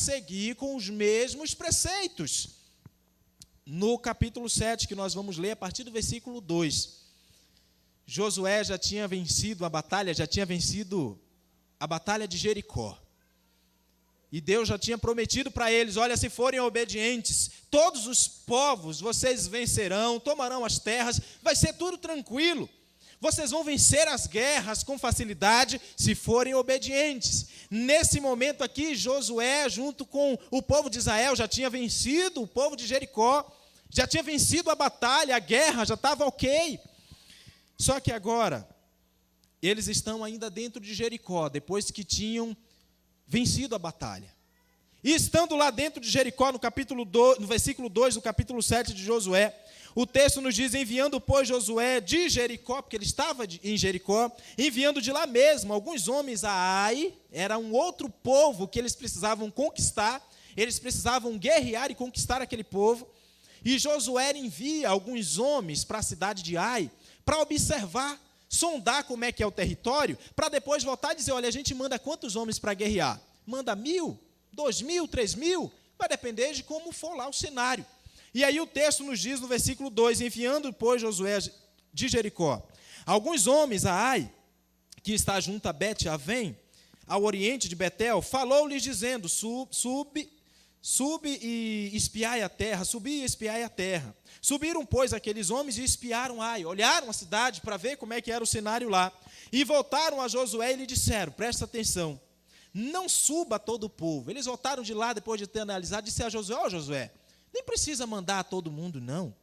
seguir com os mesmos preceitos. No capítulo 7, que nós vamos ler a partir do versículo 2, Josué já tinha vencido a batalha de Jericó. E Deus já tinha prometido para eles, olha, se forem obedientes, todos os povos vocês vencerão, tomarão as terras, vai ser tudo tranquilo. Vocês vão vencer as guerras com facilidade se forem obedientes. Nesse momento aqui, Josué, junto com o povo de Israel, já tinha vencido o povo de Jericó, já tinha vencido a batalha, a guerra, já estava ok. Só que agora, eles estão ainda dentro de Jericó, depois que tinham vencido a batalha. E estando lá dentro de Jericó, no versículo 2 do capítulo 7 de Josué, o texto nos diz, enviando, pois, Josué de Jericó, porque ele estava em Jericó, enviando de lá mesmo alguns homens a Ai, era um outro povo que eles precisavam conquistar, eles precisavam guerrear e conquistar aquele povo, e Josué envia alguns homens para a cidade de Ai, para observar, sondar como é que é o território, para depois voltar e dizer, olha, a gente manda quantos homens para guerrear? Manda 1.000, 2.000, 3.000? Vai depender de como for lá o cenário. E aí o texto nos diz no versículo 2, enviando, pois, Josué de Jericó, alguns homens a Ai, que está junto a Bet-Avém, ao oriente de Betel, falou-lhes dizendo, subi e espiai a terra, subi e espiai a terra. Subiram, pois, aqueles homens e espiaram Ai, olharam a cidade para ver como é que era o cenário lá, e voltaram a Josué e lhe disseram, presta atenção, não suba todo o povo. Eles voltaram de lá, depois de ter analisado, disse a Josué, ó Josué, nem precisa mandar todo mundo, não.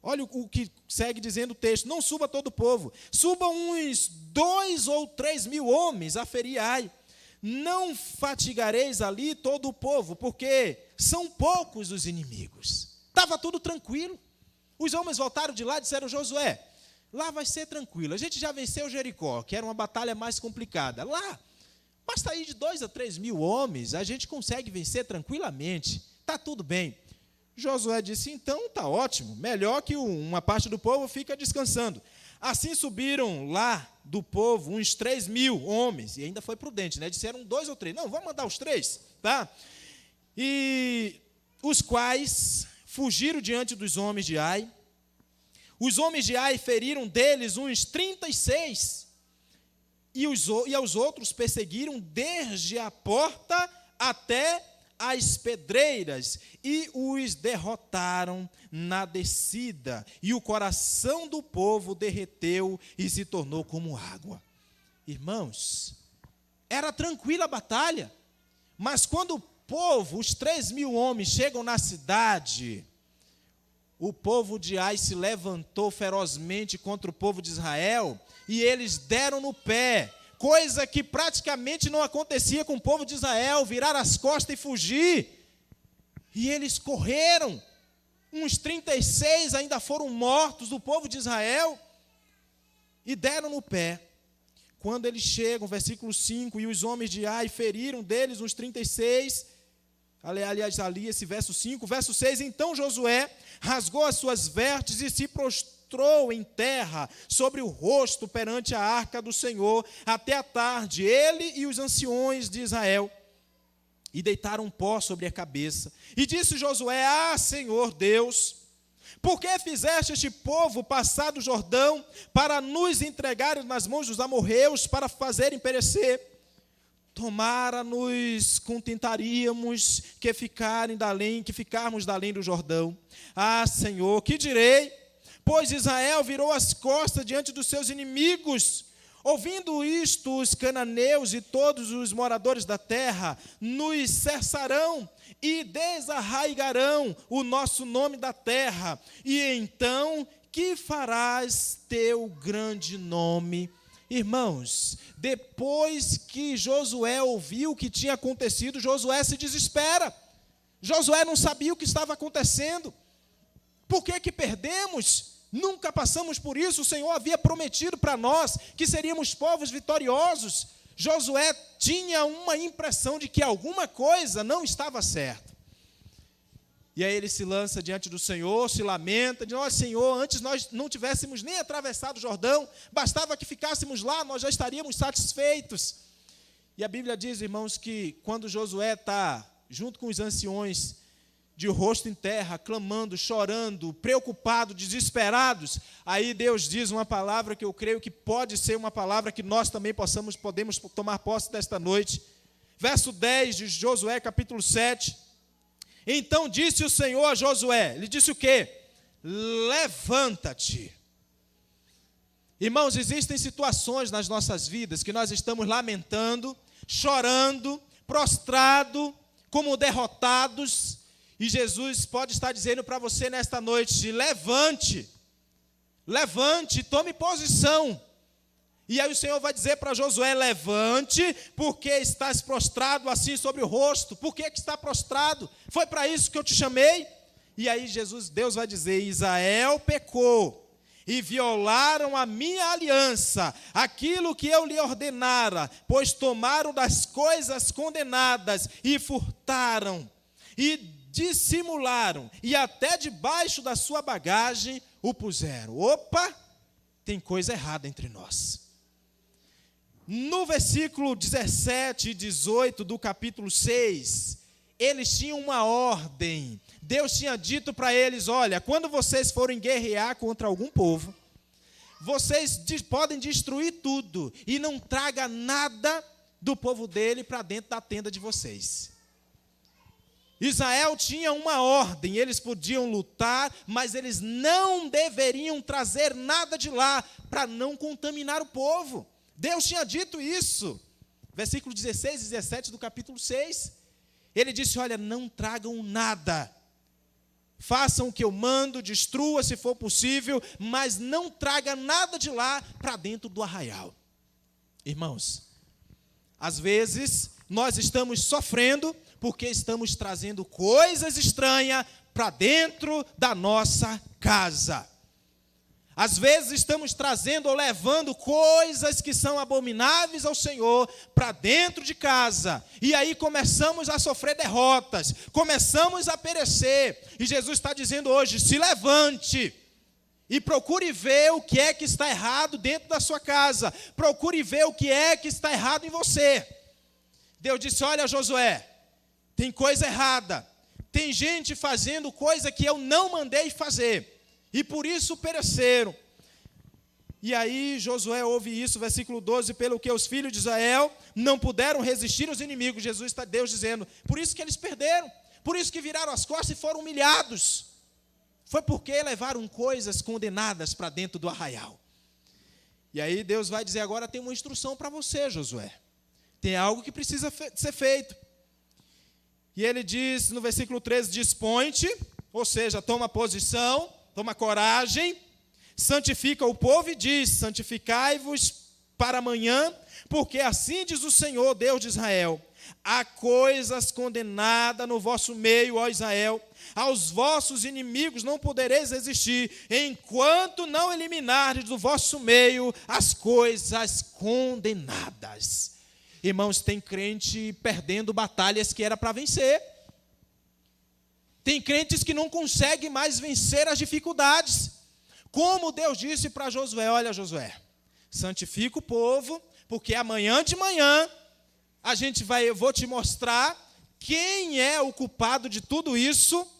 Olha o que segue dizendo o texto, não suba todo o povo, subam uns 2 ou 3 mil homens a ferir Ai. Não fatigareis ali todo o povo, porque são poucos os inimigos. Estava tudo tranquilo. Os homens voltaram de lá e disseram, Josué, lá vai ser tranquilo. A gente já venceu Jericó, que era uma batalha mais complicada. Lá, basta ir de 2 a 3 mil homens, a gente consegue vencer tranquilamente. Está tudo bem. Josué disse, então está ótimo, melhor que uma parte do povo fica descansando. Assim subiram lá do povo uns 3 mil homens, e ainda foi prudente, né? Disseram 2 ou 3, não, vamos mandar os 3, tá? E os quais fugiram diante dos homens de Ai. Os homens de Ai feriram deles uns 36, e aos outros perseguiram desde a porta até as pedreiras, e os derrotaram na descida, e o coração do povo derreteu e se tornou como água. Irmãos, era tranquila a batalha, mas quando o povo, os 3 mil homens, chegam na cidade, o povo de Ai se levantou ferozmente contra o povo de Israel, e eles deram no pé, coisa que praticamente não acontecia com o povo de Israel, virar as costas e fugir. E eles correram, uns 36 ainda foram mortos do povo de Israel, e deram no pé. Quando eles chegam, versículo 5, e os homens de Ai feriram deles uns 36, aliás, ali esse verso 5, verso 6, então Josué rasgou as suas vestes e se prostrou em terra sobre o rosto perante a arca do Senhor até a tarde, ele e os anciões de Israel, e deitaram pó sobre a cabeça. E disse Josué, Senhor Deus, por que fizeste este povo passar do Jordão para nos entregarem nas mãos dos amorreus para fazerem perecer? Tomara-nos contentaríamos que ficarmos da além do Jordão. Senhor, que direi? Pois Israel virou as costas diante dos seus inimigos. Ouvindo isto, os cananeus e todos os moradores da terra nos cessarão e desarraigarão o nosso nome da terra. E então, que farás teu grande nome? Irmãos, depois que Josué ouviu o que tinha acontecido, Josué se desespera. Josué não sabia o que estava acontecendo. Por que perdemos? Nunca passamos por isso. O Senhor havia prometido para nós que seríamos povos vitoriosos. Josué tinha uma impressão de que alguma coisa não estava certa. E aí ele se lança diante do Senhor, se lamenta, diz, Senhor, antes nós não tivéssemos nem atravessado o Jordão, bastava que ficássemos lá, nós já estaríamos satisfeitos. E a Bíblia diz, irmãos, que quando Josué está junto com os anciões, de rosto em terra, clamando, chorando, preocupados, desesperados. Aí Deus diz uma palavra que eu creio que pode ser uma palavra que nós também podemos tomar posse desta noite. Verso 10 de Josué, capítulo 7. Então disse o Senhor a Josué, ele disse o quê? Levanta-te. Irmãos, existem situações nas nossas vidas que nós estamos lamentando, chorando, prostrado, como derrotados, e Jesus pode estar dizendo para você nesta noite, levante, tome posição. E aí o Senhor vai dizer para Josué, levante, porque estás prostrado assim sobre o rosto. Por que está prostrado? Foi para isso que eu te chamei? E aí Deus vai dizer, Israel pecou e violaram a minha aliança, aquilo que eu lhe ordenara, pois tomaram das coisas condenadas e furtaram, e dissimularam, e até debaixo da sua bagagem o puseram. Opa, tem coisa errada entre nós. No versículo 17 e 18 do capítulo 6, eles tinham uma ordem. Deus tinha dito para eles, olha, quando vocês forem guerrear contra algum povo, vocês podem destruir tudo, e não traga nada do povo dele para dentro da tenda de vocês. Israel tinha uma ordem, eles podiam lutar, mas eles não deveriam trazer nada de lá, para não contaminar o povo. Deus tinha dito isso. Versículo 16 e 17 do capítulo 6. Ele disse, olha, não tragam nada. Façam o que eu mando, destrua se for possível, mas não traga nada de lá para dentro do arraial. Irmãos, às vezes nós estamos sofrendo porque estamos trazendo coisas estranhas para dentro da nossa casa. Às vezes estamos trazendo ou levando coisas que são abomináveis ao Senhor para dentro de casa. E aí começamos a sofrer derrotas, começamos a perecer. E Jesus está dizendo hoje, se levante e procure ver o que é que está errado dentro da sua casa. Procure ver o que é que está errado em você. Deus disse, olha Josué, tem coisa errada. Tem gente fazendo coisa que eu não mandei fazer. E por isso pereceram. E aí Josué ouve isso, versículo 12, pelo que os filhos de Israel não puderam resistir aos inimigos. Deus dizendo, por isso que eles perderam, por isso que viraram as costas e foram humilhados. Foi porque levaram coisas condenadas para dentro do arraial. E aí Deus vai dizer, agora tem uma instrução para você, Josué. Tem algo que precisa ser feito. E ele diz no versículo 13, dispõe-te, ou seja, toma posição, toma coragem, santifica o povo e diz, santificai-vos para amanhã, porque assim diz o Senhor, Deus de Israel, há coisas condenadas no vosso meio, ó Israel, aos vossos inimigos não podereis resistir, enquanto não eliminardes do vosso meio as coisas condenadas. Irmãos, tem crente perdendo batalhas que era para vencer. Tem crentes que não conseguem mais vencer as dificuldades. Como Deus disse para Josué, olha Josué, santifica o povo, porque amanhã de manhã eu vou te mostrar quem é o culpado de tudo isso,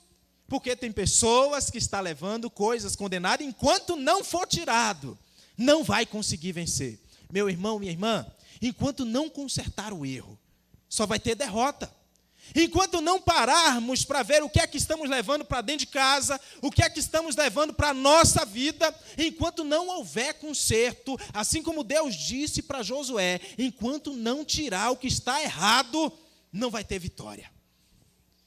porque tem pessoas que estão levando coisas condenadas, enquanto não for tirado, não vai conseguir vencer. Meu irmão, minha irmã, enquanto não consertar o erro, só vai ter derrota. Enquanto não pararmos para ver o que é que estamos levando para dentro de casa, o que é que estamos levando para a nossa vida, enquanto não houver conserto, assim como Deus disse para Josué, enquanto não tirar o que está errado, não vai ter vitória.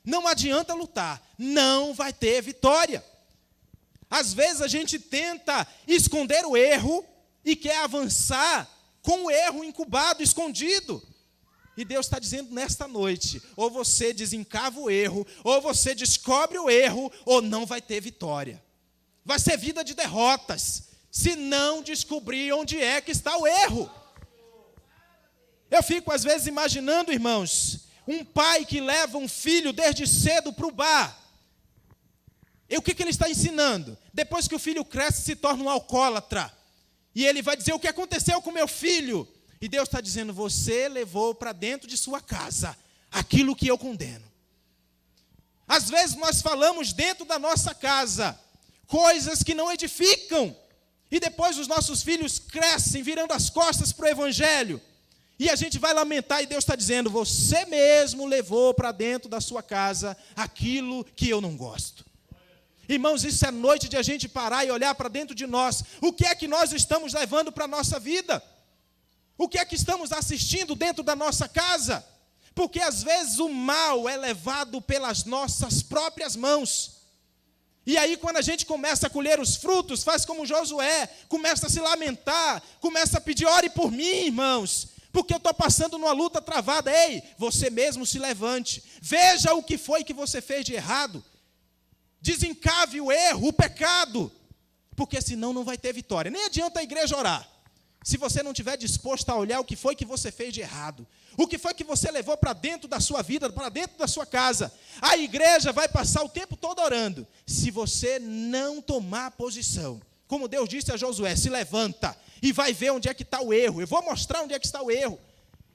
Não adianta lutar, não vai ter vitória. Às vezes a gente tenta esconder o erro e quer avançar com o erro incubado, escondido. E Deus está dizendo nesta noite, ou você desencava o erro, ou você descobre o erro, ou não vai ter vitória. Vai ser vida de derrotas, se não descobrir onde é que está o erro. Eu fico às vezes imaginando, irmãos, um pai que leva um filho desde cedo para o bar. E o que ele está ensinando? Depois que o filho cresce, se torna um alcoólatra. E ele vai dizer, o que aconteceu com meu filho? E Deus está dizendo, você levou para dentro de sua casa aquilo que eu condeno. Às vezes nós falamos dentro da nossa casa coisas que não edificam. E depois os nossos filhos crescem, virando as costas para o Evangelho. E a gente vai lamentar e Deus está dizendo, você mesmo levou para dentro da sua casa aquilo que eu não gosto. Irmãos, isso é noite de a gente parar e olhar para dentro de nós. O que é que nós estamos levando para a nossa vida? O que é que estamos assistindo dentro da nossa casa? Porque às vezes o mal é levado pelas nossas próprias mãos. E aí quando a gente começa a colher os frutos, faz como Josué, começa a se lamentar, começa a pedir, ore por mim, irmãos, porque eu estou passando numa luta travada. Ei, você mesmo se levante, veja o que foi que você fez de errado, desencave o erro, o pecado, porque senão não vai ter vitória. Nem adianta a igreja orar, se você não estiver disposto a olhar o que foi que você fez de errado, o que foi que você levou para dentro da sua vida, para dentro da sua casa. A igreja vai passar o tempo todo orando, se você não tomar posição. Como Deus disse a Josué, se levanta e vai ver onde é que está o erro. Eu vou mostrar onde é que está o erro.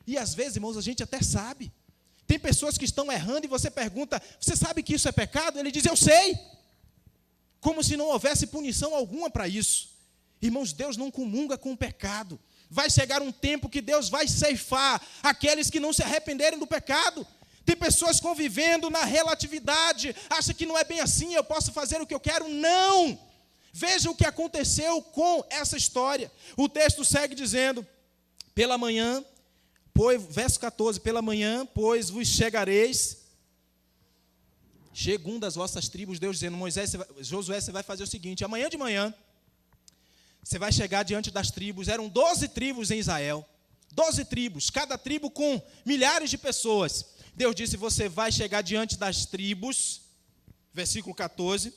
E às vezes, irmãos, a gente até sabe. Tem pessoas que estão errando e você pergunta, você sabe que isso é pecado? Ele diz, eu sei. Como se não houvesse punição alguma para isso. Irmãos, Deus não comunga com o pecado. Vai chegar um tempo que Deus vai ceifar aqueles que não se arrependerem do pecado. Tem pessoas convivendo na relatividade, acha que não é bem assim, eu posso fazer o que eu quero. Não! Veja o que aconteceu com essa história. O texto segue dizendo, pela manhã, verso 14, pela manhã, pois vos chegareis, segundo as vossas tribos, Deus dizendo, Josué, você vai fazer o seguinte, amanhã de manhã, você vai chegar diante das tribos, eram 12 tribos em Israel, 12 tribos, cada tribo com milhares de pessoas. Deus disse, você vai chegar diante das tribos, versículo 14,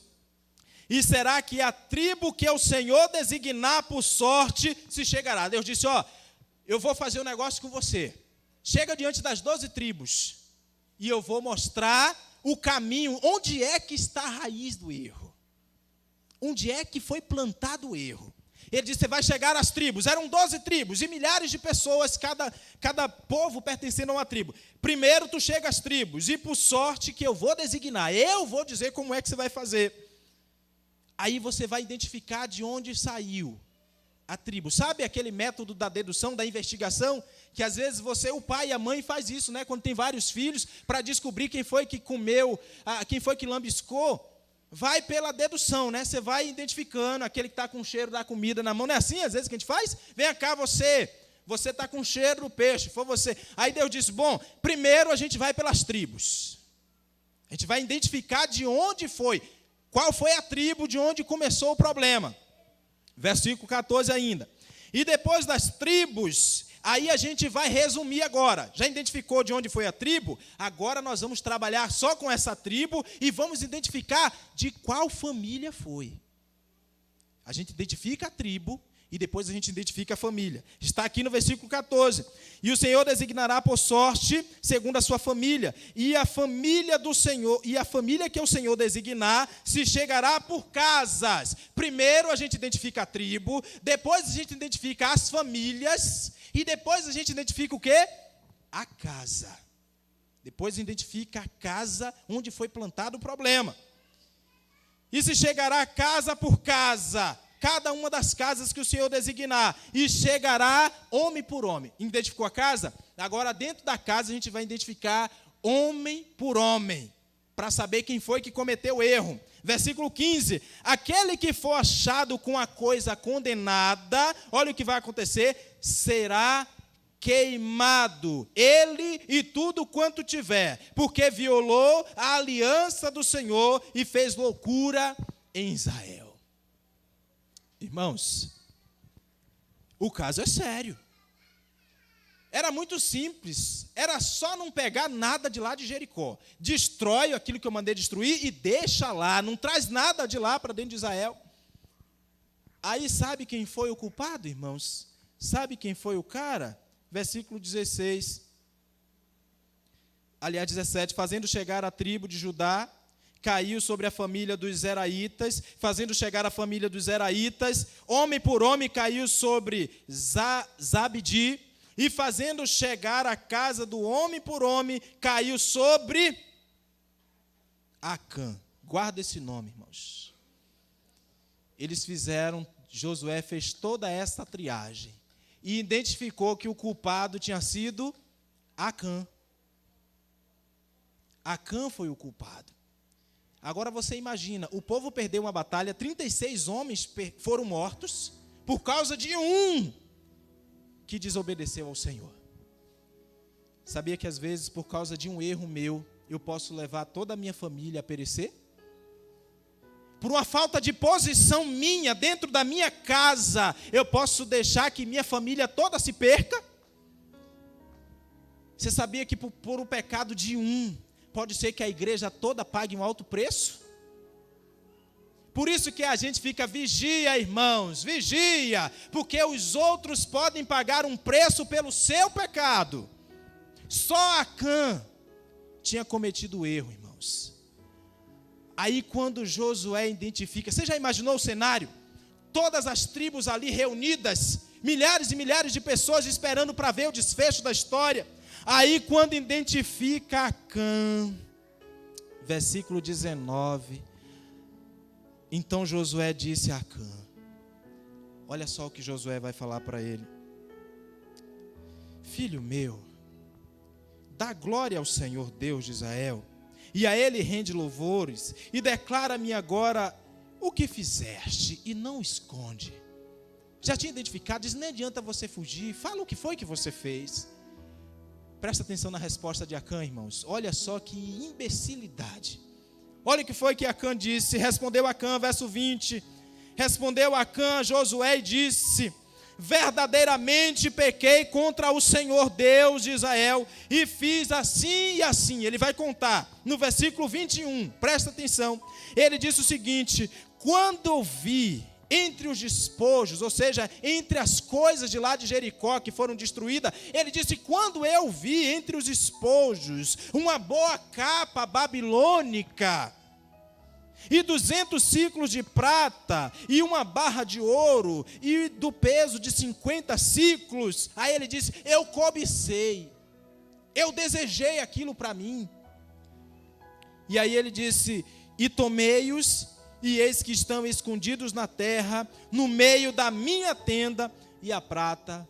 e será que a tribo que o Senhor designar por sorte se chegará. Deus disse, eu vou fazer um negócio com você. Chega diante das 12 tribos e eu vou mostrar o caminho, onde é que está a raiz do erro. Onde é que foi plantado o erro. Ele disse, você vai chegar às tribos. Eram 12 tribos e milhares de pessoas, cada povo pertencendo a uma tribo. Primeiro tu chega às tribos e por sorte que eu vou designar. Eu vou dizer como é que você vai fazer. Aí você vai identificar de onde saiu a tribo. Sabe aquele método da dedução, da investigação? Que às vezes o pai e a mãe faz isso, né? Quando tem vários filhos, para descobrir quem foi que comeu, quem foi que lambiscou. Vai pela dedução, né? Você vai identificando aquele que está com o cheiro da comida na mão. Não é assim às vezes que a gente faz? Vem cá você está com o cheiro do peixe, foi você. Aí Deus disse, bom, primeiro a gente vai pelas tribos. A gente vai identificar de onde foi. Qual foi a tribo de onde começou o problema? Versículo 14 ainda. E depois das tribos, aí a gente vai resumir agora. Já identificou de onde foi a tribo? Agora nós vamos trabalhar só com essa tribo e vamos identificar de qual família foi. A gente identifica a tribo e depois a gente identifica a família. Está aqui no versículo 14. E o Senhor designará por sorte, segundo a sua família, e a família do Senhor, e a família que o Senhor designar, se chegará por casas. Primeiro a gente identifica a tribo, depois a gente identifica as famílias, e depois a gente identifica o quê? A casa. Depois identifica a casa onde foi plantado o problema. E se chegará casa por casa, cada uma das casas que o Senhor designar, e chegará homem por homem. Identificou a casa? Agora, dentro da casa, a gente vai identificar homem por homem, para saber quem foi que cometeu o erro. Versículo 15, aquele que for achado com a coisa condenada, olha o que vai acontecer, será queimado, ele e tudo quanto tiver, porque violou a aliança do Senhor e fez loucura em Israel. Irmãos, o caso é sério. Era muito simples, era só não pegar nada de lá de Jericó. Destrói aquilo que eu mandei destruir e deixa lá, não traz nada de lá para dentro de Israel. Aí sabe quem foi o culpado, irmãos? Sabe quem foi o cara? Versículo 16. Aliás, 17. Fazendo chegar a tribo de Judá, caiu sobre a família dos Zeraitas, fazendo chegar a família dos Zeraitas, homem por homem caiu sobre Zabdi, e fazendo chegar a casa do homem por homem, caiu sobre Acã. Guarda esse nome, irmãos. Josué fez toda essa triagem e identificou que o culpado tinha sido Acã. Acã foi o culpado. Agora você imagina, o povo perdeu uma batalha, 36 homens foram mortos por causa de um que desobedeceu ao Senhor. Sabia que às vezes, por causa de um erro meu, eu posso levar toda a minha família a perecer? Por uma falta de posição minha dentro da minha casa, eu posso deixar que minha família toda se perca? Você sabia que por o pecado de um, pode ser que a igreja toda pague um alto preço? Por isso que a gente fica, vigia, irmãos, vigia, porque os outros podem pagar um preço pelo seu pecado. Só Acã tinha cometido o erro, irmãos. Aí quando Josué identifica, você já imaginou o cenário? Todas as tribos ali reunidas, milhares e milhares de pessoas esperando para ver o desfecho da história. Aí quando identifica Acã, versículo 19, então Josué disse a Acã, olha só o que Josué vai falar para ele: filho meu, dá glória ao Senhor Deus de Israel, e a Ele rende louvores, e declara-me agora o que fizeste, e não esconde. Já tinha identificado, diz, nem adianta você fugir, fala o que foi que você fez. Presta atenção na resposta de Acã, irmãos. Olha só que imbecilidade. Olha o que foi que Acã disse. Respondeu Acã, verso 20. Respondeu Acã a Josué e disse: verdadeiramente pequei contra o Senhor Deus de Israel, e fiz assim e assim. Ele vai contar no versículo 21, presta atenção. Ele disse o seguinte: quando vi entre os despojos, ou seja, entre as coisas de lá de Jericó que foram destruídas, ele disse, quando eu vi entre os despojos uma boa capa babilônica, e 200 ciclos de prata, e uma barra de ouro, e do peso de 50 ciclos, aí ele disse, eu cobicei, eu desejei aquilo para mim. E aí ele disse, e tomei-os, e eis que estão escondidos na terra, no meio da minha tenda, e a prata